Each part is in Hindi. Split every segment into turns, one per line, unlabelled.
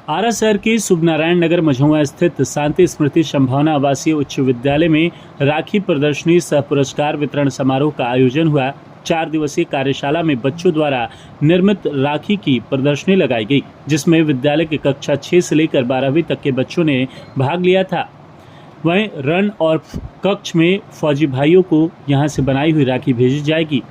आरा शहर के शुभनारायण नगर मझौआ स्थित शांति स्मृति संभावना आवासीय उच्च विद्यालय में राखी प्रदर्शनी सह पुरस्कार वितरण समारोह का आयोजन हुआ। 4 दिवसीय कार्यशाला में बच्चों द्वारा निर्मित राखी की प्रदर्शनी लगाई गई, जिसमें विद्यालय के कक्षा 6 से लेकर 12वीं तक के बच्चों ने भाग लिया था। वहीं रण और कक्ष में फौजी भाइयों को यहां से बनाई हुई राखी भेजी जाएगी।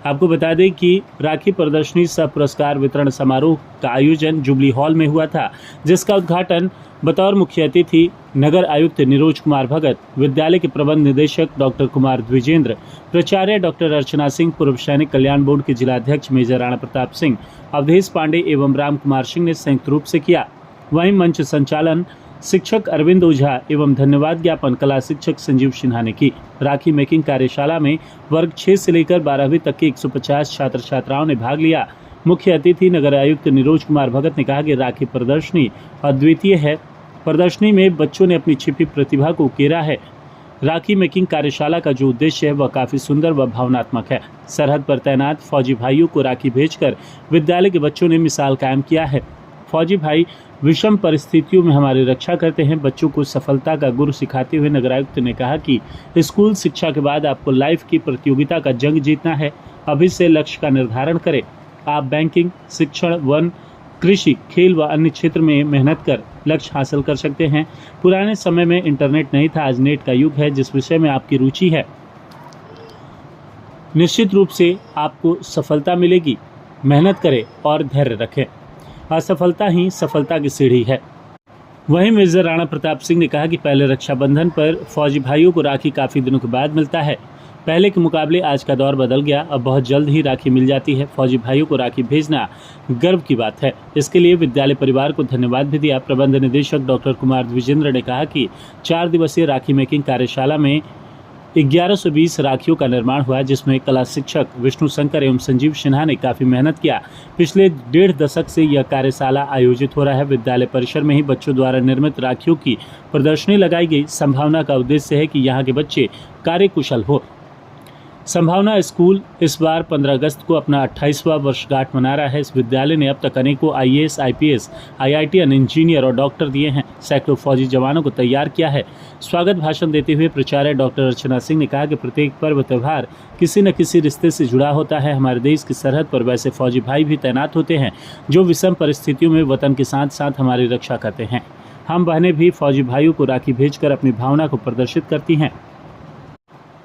आपको बता दें कि राखी प्रदर्शनी सह पुरस्कार वितरण समारोह का आयोजन जुबली हॉल में हुआ था, जिसका उद्घाटन बतौर मुख्य अतिथि नगर आयुक्त नीरोज कुमार भगत, विद्यालय के प्रबंध निदेशक डॉक्टर कुमार द्विजेंद्र, प्राचार्य डॉक्टर अर्चना सिंह, पूर्व सैनिक कल्याण बोर्ड के जिलाध्यक्ष मेजर राणा प्रताप सिंह, अवधेश पांडे एवं राम कुमार सिंह ने संयुक्त रूप से किया। वहीं मंच संचालन शिक्षक अरविंद ओझा एवं धन्यवाद ज्ञापन कला शिक्षक संजीव सिन्हा ने की। राखी मेकिंग कार्यशाला में वर्ग 6 से लेकर 12वीं तक के 150 छात्र छात्राओं ने भाग लिया। मुख्य अतिथि नगर आयुक्त नीरोज कुमार भगत ने कहा कि राखी प्रदर्शनी अद्वितीय है। प्रदर्शनी में बच्चों ने अपनी छिपी प्रतिभा को उकेरा है। राखी मेकिंग कार्यशाला का जो उद्देश्य है वह काफी सुंदर व भावनात्मक है। सरहद पर तैनात फौजी भाइयों को राखी भेजकर विद्यालय के बच्चों ने मिसाल कायम किया है। फौजी भाई विषम परिस्थितियों में हमारी रक्षा करते हैं। बच्चों को सफलता का गुर सिखाते हुए नगर आयुक्त ने कहा कि स्कूल शिक्षा के बाद आपको लाइफ की प्रतियोगिता का जंग जीतना है। अभी से लक्ष्य का निर्धारण करें। आप बैंकिंग, शिक्षण, वन, कृषि, खेल व अन्य क्षेत्र में मेहनत कर लक्ष्य हासिल कर सकते हैं। पुराने समय में इंटरनेट नहीं था, आज नेट का युग है। जिस विषय में आपकी रुचि है निश्चित रूप से आपको सफलता मिलेगी। मेहनत करें और धैर्य रखें। असफलता ही सफलता की सीढ़ी है। वहीं मेजर राणा प्रताप सिंह ने कहा कि पहले रक्षाबंधन पर फौजी भाइयों को राखी काफ़ी दिनों के बाद मिलता है। पहले के मुकाबले आज का दौर बदल गया। अब बहुत जल्द ही राखी मिल जाती है। फौजी भाइयों को राखी भेजना गर्व की बात है। इसके लिए विद्यालय परिवार को धन्यवाद भी दिया। प्रबंध निदेशक डॉक्टर कुमार द्विजेंद्र ने कहा कि 4 दिवसीय राखी मेकिंग कार्यशाला में 1120 राखियों का निर्माण हुआ, जिसमें कला शिक्षक विष्णु शंकर एवं संजीव सिन्हा ने काफ़ी मेहनत किया। पिछले 1.5 दशक से यह कार्यशाला आयोजित हो रहा है। विद्यालय परिसर में ही बच्चों द्वारा निर्मित राखियों की प्रदर्शनी लगाई गई। संभावना का उद्देश्य है कि यहाँ के बच्चे कार्यकुशल हो। संभावना स्कूल इस बार 15 अगस्त को अपना 28वां वर्षगांठ मना रहा है। इस विद्यालय ने अब तक अनेकों IAS, IPS, IITN इंजीनियर और डॉक्टर दिए हैं। सैकड़ों फौजी जवानों को तैयार किया है। स्वागत भाषण देते हुए प्राचार्य डॉक्टर अर्चना सिंह ने कहा कि प्रत्येक पर्व त्यौहार किसी न किसी रिश्ते से जुड़ा होता है। हमारे देश की सरहद पर वैसे फौजी भाई भी तैनात होते हैं जो विषम परिस्थितियों में वतन के साथ साथ हमारी रक्षा करते हैं। हम बहनें भी फौजी भाइयों को राखी भेजकर अपनी भावना को प्रदर्शित करती हैं।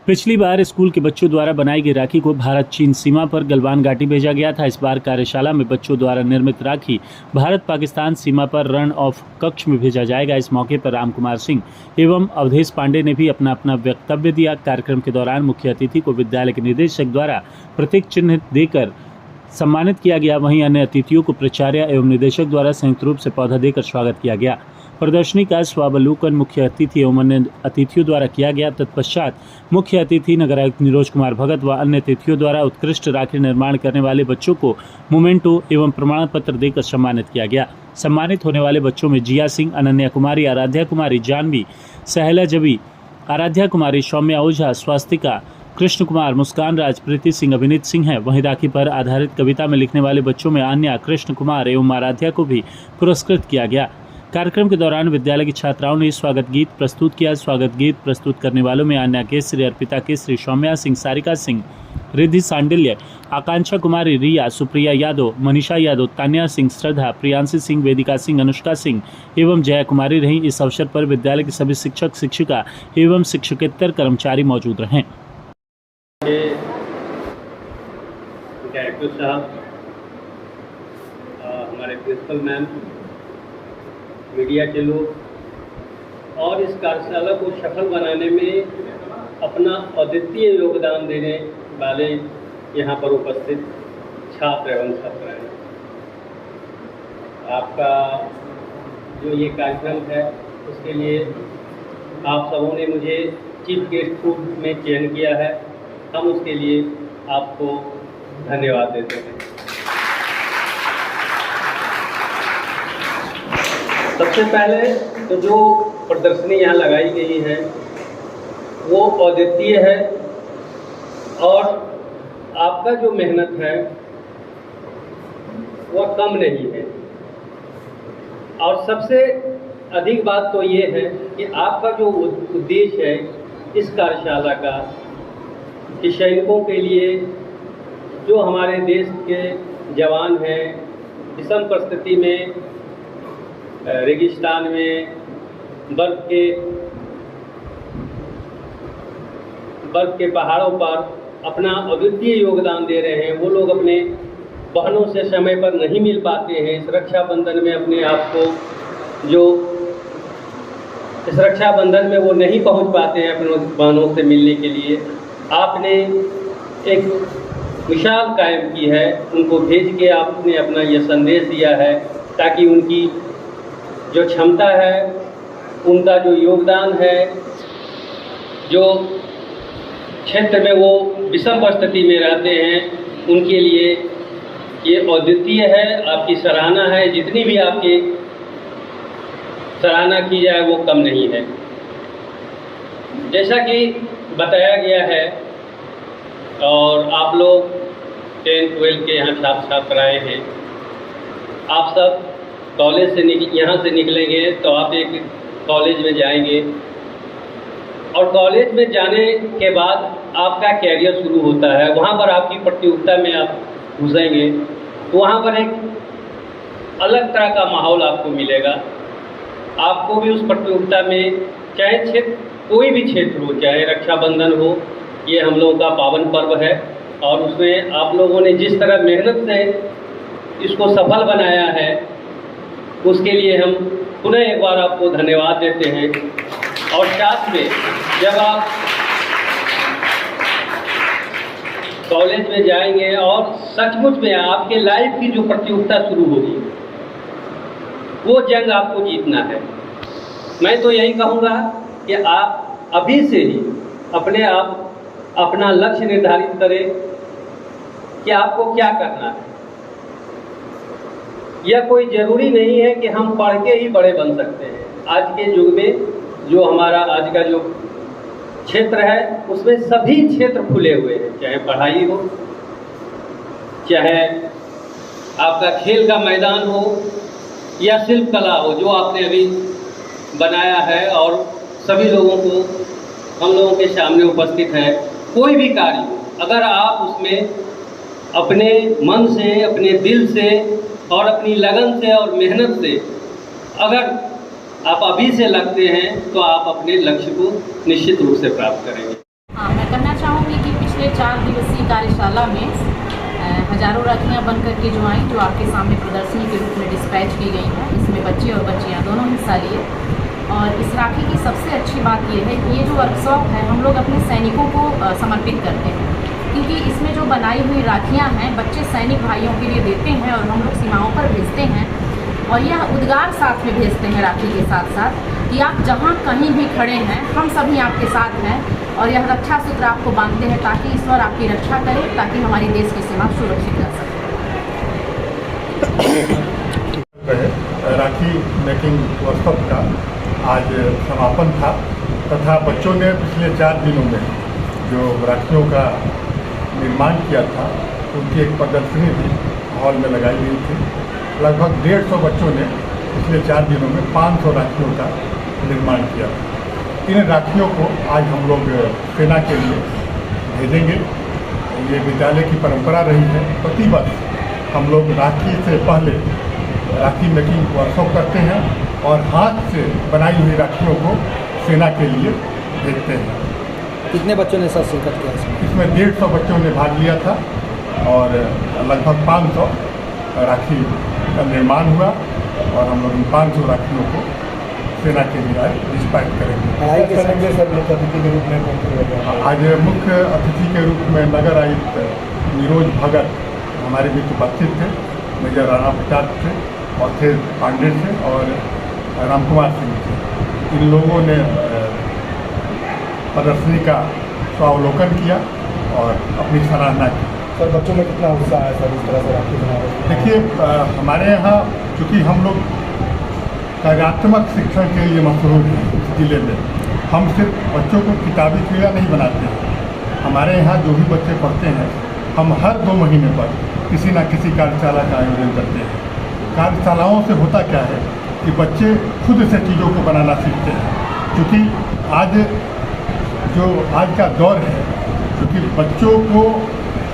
पिछली बार स्कूल के बच्चों द्वारा बनाई गई राखी को भारत चीन सीमा पर गलवान घाटी भेजा गया था। इस बार कार्यशाला में बच्चों द्वारा निर्मित राखी भारत पाकिस्तान सीमा पर रण ऑफ कक्ष में भेजा जाएगा। इस मौके पर राम कुमार सिंह एवं अवधेश पांडे ने भी अपना अपना वक्तव्य दिया। कार्यक्रम के दौरान मुख्य अतिथि को विद्यालय के निदेशक द्वारा प्रतीक चिन्ह देकर सम्मानित किया गया। वहीं अन्य अतिथियों को प्राचार्य एवं निदेशक द्वारा संयुक्त रूप से पौधा देकर स्वागत किया गया। प्रदर्शनी का स्वावलोकन मुख्य अतिथि एवं अन्य अतिथियों द्वारा किया गया। तत्पश्चात मुख्य अतिथि नगर आयुक्त नीरोज कुमार भगत व अन्य अतिथियों द्वारा उत्कृष्ट राखी निर्माण करने वाले बच्चों को मोमेंटो एवं प्रमाण पत्र देकर सम्मानित किया गया। सम्मानित होने वाले बच्चों में जिया सिंह, अनन्या कुमारी, आराध्या कुमारी, जानवी, सहेला जबी, आराध्या कुमारी, सौम्या ओझा, स्वास्तिका, कृष्ण कुमार, मुस्कान राज, प्रीति सिंह, अभिनीत सिंह हैं। वहीं राखी पर आधारित कविता में लिखने वाले बच्चों में आन्या, कृष्ण कुमार एवं आराध्या को भी पुरस्कृत किया गया। कार्यक्रम के दौरान विद्यालय की छात्राओं ने स्वागत गीत प्रस्तुत किया। स्वागत गीत प्रस्तुत करने वालों में आन्या केसरी, अर्पिता केसरी, सौम्या सिंह, सारिका सिंह, रिद्धि सांडिल्य, आकांक्षा कुमारी, रिया, सुप्रिया यादव, मनीषा यादव, तान्या सिंह, श्रद्धा, प्रियांशी सिंह, वेदिका सिंह, अनुष्का सिंह एवं जया कुमारी रहीं। इस अवसर पर विद्यालय के सभी शिक्षक, शिक्षिका एवं शिक्षकेतर कर्मचारी मौजूद रहे।
डायरेक्टर साहब, हमारे प्रिंसिपल मैम, मीडिया के लोग और इस कार्यशाला को सफल बनाने में अपना अद्वितीय योगदान देने वाले यहाँ पर उपस्थित छात्र एवं छात्राएं, आपका जो ये कार्यक्रम है उसके लिए आप सबों ने मुझे चीफ गेस्ट में चयन किया है। हम उसके लिए आपको धन्यवाद देते हैं। सबसे पहले तो जो प्रदर्शनी यहाँ लगाई गई है वो अद्वितीय है और आपका जो मेहनत है वह कम नहीं है। और सबसे अधिक बात तो ये है कि आपका जो उद्देश्य है इस कार्यशाला का, कि सैनिकों के लिए, जो हमारे देश के जवान हैं, विषम परिस्थिति में, रेगिस्तान में, बर्फ के पहाड़ों पर अपना अद्वितीय योगदान दे रहे हैं। वो लोग अपने बहनों से समय पर नहीं मिल पाते हैं। इस रक्षाबंधन में अपने आप को इस रक्षाबंधन में वो नहीं पहुंच पाते हैं अपने बहनों से मिलने के लिए। आपने एक मिसाल कायम की है, उनको भेज के आपने अपना ये संदेश दिया है ताकि उनकी जो क्षमता है, उनका जो योगदान है, जो क्षेत्र में वो विषम परिस्थिति में रहते हैं, उनके लिए ये अद्वितीय है। आपकी सराहना है, जितनी भी आपकी सराहना की जाए वो कम नहीं है। जैसा कि बताया गया है, और आप लोग 10-12 के यहाँ छात्र आए हैं, आप सब कॉलेज से यहाँ से निकलेंगे तो आप एक कॉलेज में जाएंगे, और कॉलेज में जाने के बाद आपका कैरियर शुरू होता है। वहाँ पर आपकी प्रतियोगिता में आप घुसेंगे तो वहाँ पर एक अलग तरह का माहौल आपको मिलेगा। आपको भी उस प्रतियोगिता में, चाहे क्षेत्र कोई भी क्षेत्र हो, चाहे रक्षाबंधन हो, ये हम लोगों का पावन पर्व है, और उसमें आप लोगों ने जिस तरह मेहनत से इसको सफल बनाया है, उसके लिए हम पुनः एक बार आपको धन्यवाद देते हैं। और साथ में जब आप कॉलेज में जाएंगे और सचमुच में आपके लाइफ की जो प्रतियोगिता शुरू होगी, वो जंग आपको जीतना है। मैं तो यही कहूँगा कि आप अभी से ही अपना लक्ष्य निर्धारित करें कि आपको क्या करना है। यह कोई ज़रूरी नहीं है कि हम पढ़ के ही बड़े बन सकते हैं। आज के युग में जो हमारा आज का जो क्षेत्र है, उसमें सभी क्षेत्र खुले हुए हैं, चाहे पढ़ाई हो, चाहे आपका खेल का मैदान हो, या शिल्प कला हो, जो आपने अभी बनाया है और सभी लोगों को, हम लोगों के सामने उपस्थित है। कोई भी कार्य, अगर आप उसमें अपने मन से, अपने दिल से और अपनी लगन से और मेहनत से अगर आप अभी से लगते हैं तो आप अपने लक्ष्य को निश्चित रूप से प्राप्त करेंगे।
हाँ, मैं कहना चाहूँगी कि पिछले 4 दिवसीय कार्यशाला में हजारों राखियाँ बनकर के जो आई, जो आपके सामने प्रदर्शनी के रूप में डिस्पैच की गई हैं, इसमें बच्चे और बच्चियाँ दोनों हिस्सा लिए। और इस राखी की सबसे अच्छी बात ये है कि ये जो वर्कशॉप है, हम लोग अपने सैनिकों को समर्पित करते हैं, क्योंकि इसमें जो बनाई हुई राखियाँ हैं बच्चे सैनिक भाइयों के लिए देते हैं और हम लोग सीमाओं पर भेजते हैं। और यह उद्गार साथ में भेजते हैं राखी के साथ साथ कि आप जहाँ कहीं भी खड़े हैं, हम सभी आपके साथ हैं, और यह रक्षा सूत्र आपको बांधते हैं ताकि ईश्वर आपकी रक्षा करे, ताकि हमारी देश की सीमा सुरक्षित रह सके।
राखी मेकिंग वर्कशॉप का आज समापन था, तथा बच्चों ने पिछले 4 दिनों में जो राखियों का निर्माण किया था, उनकी एक प्रदर्शनी भी हॉल में लगाई गई थी। लगभग 150 बच्चों ने पिछले 4 दिनों में 500 राखियों का निर्माण किया। इन राखियों को आज हम लोग सेना के लिए भेजेंगे। ये विद्यालय की परंपरा रही है, प्रतिवर्ष हम लोग राखी से पहले राखी मेकिंग वर्कशॉप करते हैं और हाथ से बनाई हुई राखियों को सेना के लिए भेजते हैं।
कितने बच्चों ने सर शिरकत किया
इसमें 150 बच्चों ने भाग लिया था और लगभग 500 राखी का निर्माण हुआ, और हम लोग इन 500 राखियों को सेना के लिए डिस्पैच करेंगे।
पढ़ाई के संगे सर मुख्य अतिथि के रूप में
आज मुख्य अतिथि के रूप में नगर आयुक्त नीरोज भगत हमारे बीच उपस्थित थे, मेजर राणा प्रताप थे, और थे पांडे थे और राम कुमार सिंह थे। इन लोगों ने प्रदर्शनी का स्वावलोकन किया और अपनी सराहना की।
सर बच्चों में कितना उत्साह है सर इस तरह से राखी बना रहे?
देखिए, हमारे यहाँ चूँकि हम लोग कार्यात्मक शिक्षण के लिए मशहूर हैं इस जिले में, हम सिर्फ बच्चों को किताबी कीड़ा नहीं बनाते हैं। हमारे यहाँ जो भी बच्चे पढ़ते हैं, हम हर 2 महीने पर किसी न किसी कार्यशाला का आयोजन करते हैं। कार्यशालाओं से होता क्या है कि बच्चे खुद से चीज़ों को बनाना सीखते हैं, क्योंकि आज का दौर है, क्योंकि बच्चों को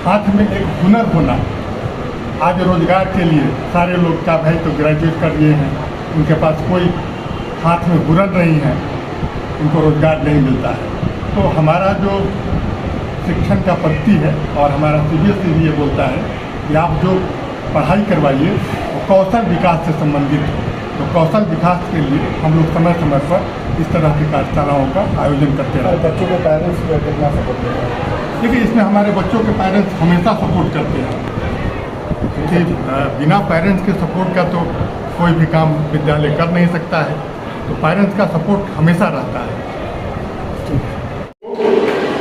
हाथ में एक हुनर होना। आज रोज़गार के लिए सारे लोग का भाई तो ग्रेजुएट कर लिए हैं, उनके पास कोई हाथ में हुनर नहीं है, उनको रोज़गार नहीं मिलता है। तो हमारा जो शिक्षण का पद्धति है और हमारा CBSE ये बोलता है कि आप जो पढ़ाई करवाइए वो कौशल विकास से संबंधित हो। तो कौशल विकास के लिए हम लोग समय समय पर इस तरह की कार्यशालाओं का आयोजन करते हैं।
बच्चों के पेरेंट्स को कितना सपोर्ट देते हैं?
देखिए, इसमें हमारे बच्चों के पेरेंट्स हमेशा सपोर्ट करते हैं, क्योंकि बिना पेरेंट्स के सपोर्ट का तो कोई भी काम विद्यालय कर नहीं सकता है। तो पेरेंट्स का सपोर्ट हमेशा रहता है।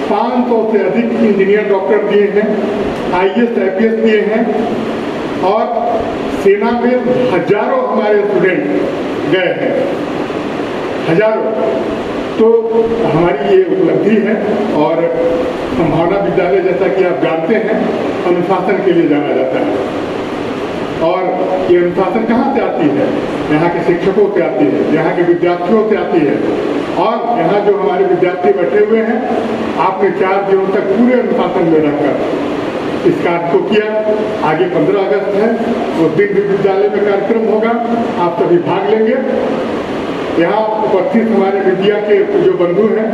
500 से अधिक इंजीनियर डॉक्टर दिए हैं, IAS IPS दिए हैं और सेना में हजारों हमारे स्टूडेंट गए हैं, हजारों। तो हमारी ये उपलब्धि है और संभावना विद्यालय, जैसा कि आप जानते हैं, अनुशासन के लिए जाना जाता है। और ये अनुशासन कहाँ से आती है? यहाँ के शिक्षकों से आती है, यहाँ के विद्यार्थियों से आती है। और यहाँ जो हमारे विद्यार्थी बैठे हुए हैं, आपने 4 दिनों तक पूरे अनुशासन में रहकर इस कार्य को किया। आगे 15 अगस्त है, उस दिन भी विद्यालय में कार्यक्रम होगा, आप सभी भाग लेंगे। यहाँ उपस्थित हमारे मीडिया के जो बंधु हैं,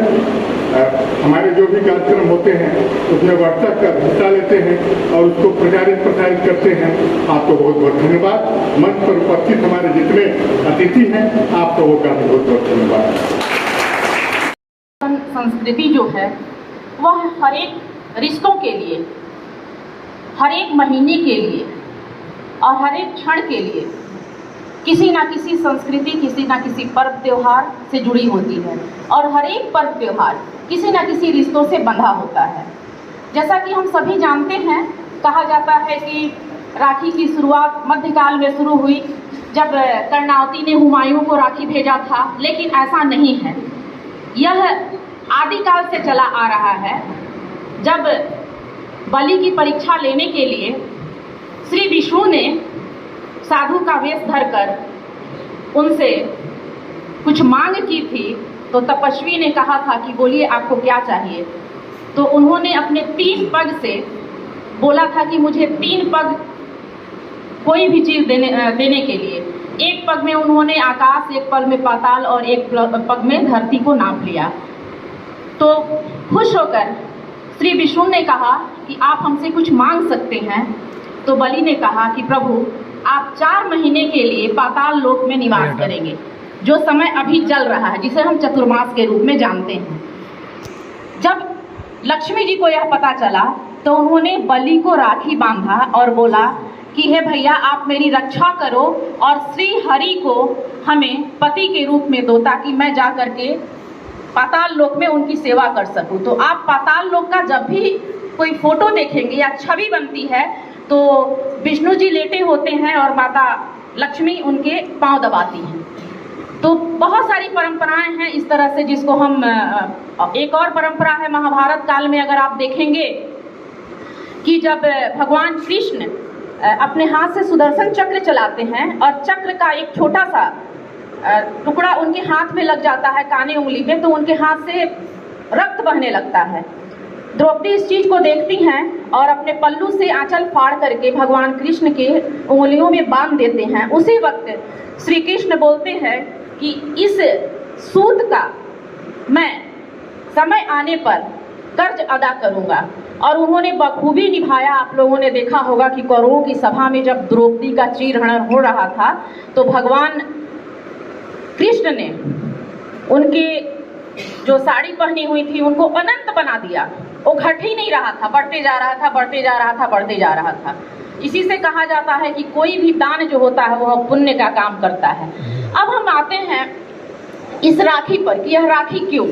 हमारे जो भी कार्यक्रम होते हैं उसमें व्हाट्सएप कर हिस्सा लेते हैं और उसको प्रचारित प्रसारित करते हैं। आपको बहुत बहुत धन्यवाद। मंच पर उपस्थित हमारे जितने अतिथि हैं, आपको बहुत बहुत धन्यवाद।
संस्कृति जो है वह हर एक रिश्तों के लिए, हर एक महीने के लिए और हर एक क्षण के लिए किसी ना किसी संस्कृति, किसी ना किसी पर्व त्योहार से जुड़ी होती है। और हर एक पर्व त्योहार किसी ना किसी रिश्तों से बंधा होता है। जैसा कि हम सभी जानते हैं, कहा जाता है कि राखी की शुरुआत मध्यकाल में शुरू हुई, जब कर्णावती ने हुमायूं को राखी भेजा था। लेकिन ऐसा नहीं है, यह आदिकाल से चला आ रहा है। जब बलि की परीक्षा लेने के लिए श्री विष्णु ने साधु का वेश धरकर उनसे कुछ मांग की थी, तो तपस्वी ने कहा था कि बोलिए आपको क्या चाहिए। तो उन्होंने अपने 3 पग से बोला था कि मुझे 3 पग कोई भी चीज़ देने के लिए। एक पग में उन्होंने आकाश, एक पग में पाताल और एक पग में धरती को नाप लिया। तो खुश होकर श्री विष्णु ने कहा कि आप हमसे कुछ मांग सकते हैं। तो बलि ने कहा कि प्रभु, आप 4 महीने के लिए पाताल लोक में निवास करेंगे, जो समय अभी चल रहा है, जिसे हम चतुर्मास के रूप में जानते हैं। जब लक्ष्मी जी को यह पता चला तो उन्होंने बलि को राखी बांधा और बोला कि हे भैया, आप मेरी रक्षा करो और श्री हरि को हमें पति के रूप में दो, ताकि मैं जा करके पाताल लोक में उनकी सेवा कर सकूं। तो आप पाताल लोक का जब भी कोई फोटो देखेंगे या छवि बनती है तो विष्णु जी लेटे होते हैं और माता लक्ष्मी उनके पांव दबाती हैं। तो बहुत सारी परंपराएं हैं इस तरह से, जिसको हम एक और परंपरा है महाभारत काल में, अगर आप देखेंगे कि जब भगवान कृष्ण अपने हाथ से सुदर्शन चक्र चलाते हैं और चक्र का एक छोटा सा टुकड़ा उनके हाथ में लग जाता है, काने उंगली में, तो उनके हाथ से रक्त बहने लगता है। द्रौपदी इस चीज को देखती हैं और अपने पल्लू से आंचल फाड़ करके भगवान कृष्ण के उंगलियों में बांध देते हैं। उसी वक्त श्री कृष्ण बोलते हैं कि इस सूत का मैं समय आने पर कर्ज अदा करूंगा। और उन्होंने बखूबी निभाया। आप लोगों ने देखा होगा कि कौरवों की सभा में जब द्रौपदी का चीरहरण हो रहा था तो भगवान कृष्ण ने उनके जो साड़ी पहनी हुई थी उनको अनंत बना दिया। वो घट ही नहीं रहा था, बढ़ते जा रहा था, बढ़ते जा रहा था, बढ़ते जा रहा था। इसी से कहा जाता है कि कोई भी दान जो होता है वह पुण्य का काम करता है। अब हम आते हैं इस राखी पर कि यह राखी क्यों?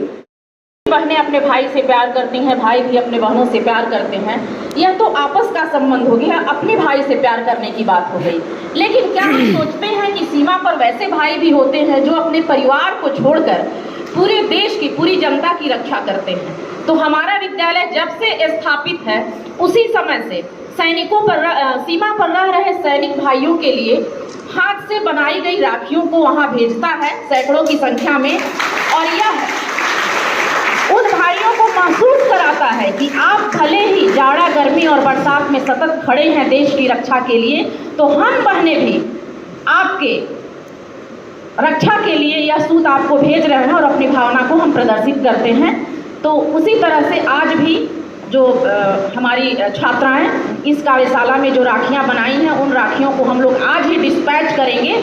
बहनें अपने भाई से प्यार करती हैं, भाई भी अपने बहनों से प्यार करते हैं। यह तो आपस का संबंध हो गया, अपने भाई से प्यार करने की बात हो गई। लेकिन क्या हम सोचते हैं कि सीमा पर वैसे भाई भी होते हैं जो अपने परिवार को छोड़कर पूरे देश की, पूरी जनता की रक्षा करते हैं? तो हमारा विद्यालय जब से स्थापित है उसी समय से सैनिकों पर, सीमा पर रह रहे सैनिक भाइयों के लिए हाथ से बनाई गई राखियों को वहां भेजता है सैकड़ों की संख्या में, और यह उन भाइयों को महसूस कराता है कि आप भले ही जाड़ा, गर्मी और बरसात में सतत खड़े हैं देश की रक्षा के लिए, तो हम बहनें भी आपके रक्षा के लिए यह सूत आपको भेज रहे हैं और अपनी भावना को हम प्रदर्शित करते हैं। तो उसी तरह से आज भी जो हमारी छात्राएं इस कार्यशाला में जो राखियां बनाई हैं, उन राखियों को हम लोग आज ही डिस्पैच करेंगे।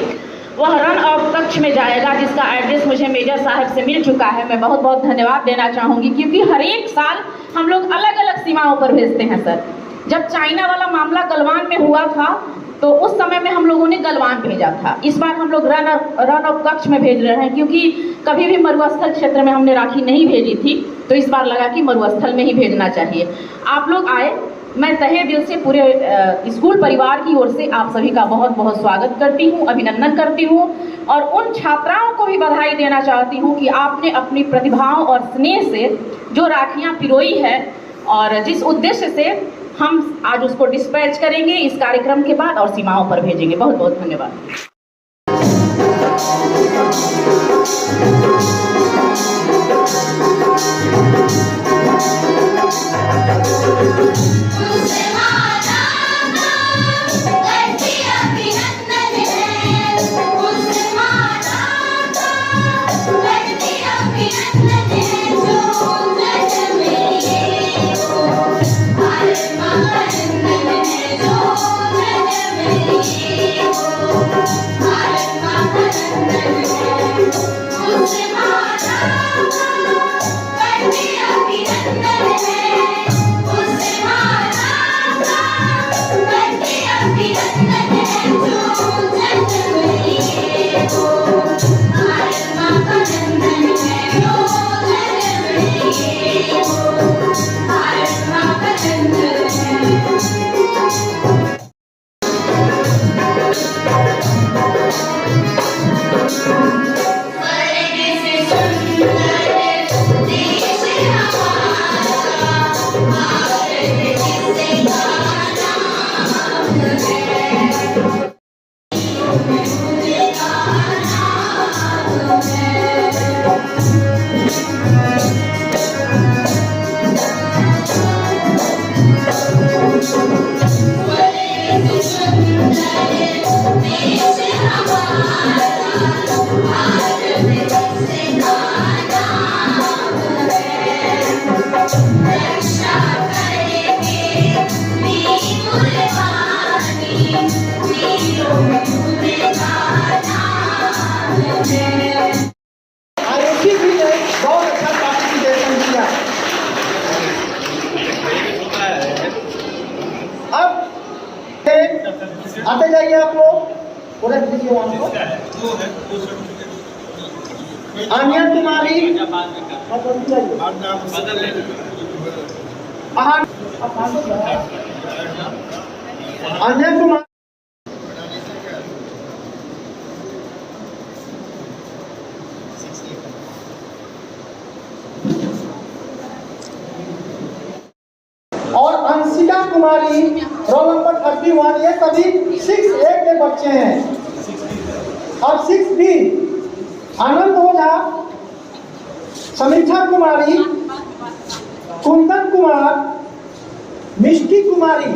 वह रन ऑफ कच्छ में जाएगा, जिसका एड्रेस मुझे मेजर साहब से मिल चुका है। मैं बहुत बहुत धन्यवाद देना चाहूँगी, क्योंकि हर एक साल हम लोग अलग अलग सीमाओं पर भेजते हैं सर। जब चाइना वाला मामला गलवान में हुआ था तो उस समय में हम लोगों ने गलवान भेजा था। इस बार हम लोग रन ऑफ कच्छ में भेज रहे हैं, क्योंकि कभी भी मरुस्थल क्षेत्र में हमने राखी नहीं भेजी थी, तो इस बार लगा कि मरुस्थल में ही भेजना चाहिए। आप लोग आए, मैं तहे दिल से पूरे स्कूल परिवार की ओर से आप सभी का बहुत बहुत स्वागत करती हूँ, अभिनंदन करती हूँ, और उन छात्राओं को भी बधाई देना चाहती हूँ कि आपने अपनी प्रतिभाओं और स्नेह से जो राखियाँ पिरोई है और जिस उद्देश्य से हम आज उसको डिस्पैच करेंगे इस कार्यक्रम के बाद और सीमाओं पर भेजेंगे। बहुत बहुत धन्यवाद।
आते जाइए आप लोग, पूरे दीजिए वहाँ को। आन्या कुमारी, आन्या कुमारी, और अंशिका कुमारी रोल नंबर 31। ये सभी 6A के बच्चे हैं। और 6B आनंद ओझा, समीक्षा कुमारी, कुंदन कुमार, मिष्टी कुमारी,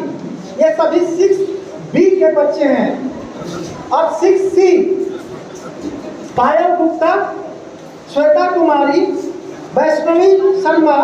ये सभी 6B के बच्चे हैं। और 6C पायल गुप्ता, श्वेता कुमारी, वैष्णवी शर्मा।